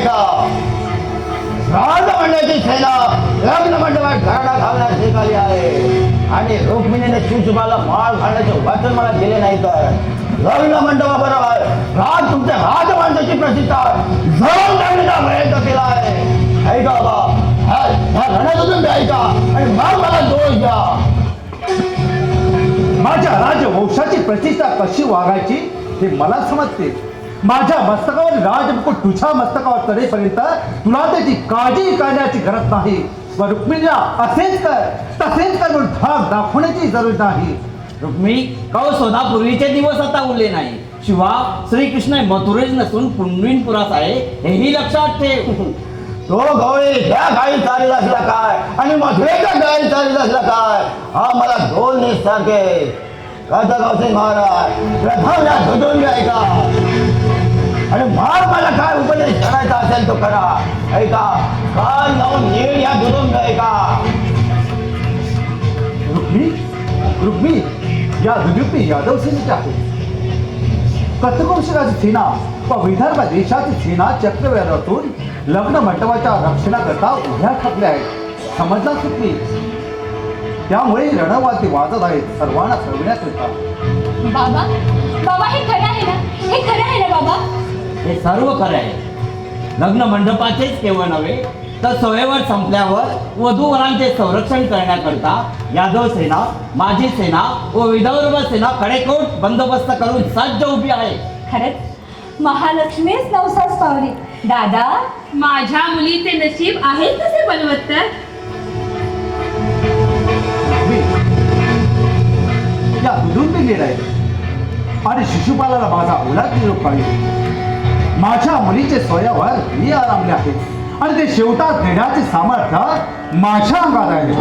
ऐका, राजमंडळाची सेना लग्न मंडपात घराडा घालण्यास निघाली आहे आणि रुक्मिणीने शिवशुभाला माळ घालण्याचे वचन मला दिले नाही तर लग्न मंडपाबरोबर राज तुमच्या राजमांसाची प्रतिष्ठा जळून टाकण्याचा प्रयत्न केला आहे. ऐका बाबा, ह्या रणातून ऐका आणि मग मला दोष द्या. माझ्या राजवंशाची प्रतिष्ठा कशी वागायची हे मला समजते. माझ्या मस्तकावर राजमुकुट तुझ्या मस्तकावर चढेपर्यंत तुला त्याची काळजी करण्याची गरज नाही. रुक्मिणीला असेच कर तसेच कर म्हणून धाक दाखवण्याची जरूर नाही. रुक्मिणी कौ सोदा पूर्वीचे दिवस आता उरले नाही. शिवा श्रीकृष्ण मथुरेच नसून पुंडरीकपुरास आहे हेही लक्षात ठेव. तो गवळी त्या गाई चालत असला काय आणि मथुरेच्या गाई चालत असला काय, हा मला दोन निसारखे. गावसिंग महाराज, प्रथम या धुडून ऐका आणि मग मला काय उपदेश करायचा असेल तो करा. ऐका, कान लावून नीट या धुडून ऐका. रुक्मिणी या दुर्युक्ती यादव सेनेची आहे. कथकवंशकाची सेना व विदर्भ देशाची सेना चक्रव्यूहातून लग्न मंडपाच्या रक्षणाकरता उभ्या ठाकल्या आहेत. समजला सुटली. त्यामुळे रणवाद्य वाजत आहेत सर्वांना कळविण्यात येतात. बाबा, बाबा हे खरं आहे ना? हे खरं आहे ना बाबा? हे सर्व खरं आहे. लग्न मंडपाचेच केवळ नव्हे तर स्वयंवर संपल्यावर वधूवरांचे संरक्षण करण्याकरता यादव सेना, माझी सेना व विदर्भ सेना कडेकोट बंदोबस्त करून सज्ज उभी आहे. खरंच महालक्ष्मीच नवसास पावली. दादा, माझ्या मुलीचे नशीब आहे कसे बलवत्तर. या दुधून गेला आहे आणि शिशुपालाला माझा ओलाद निरोप पाहिजे. माझ्या मुलीचे स्वयंवर मी आरामले आहे आणि ते शेवटात देण्याचे सामर्थ्य माझ्या अंगात आहे.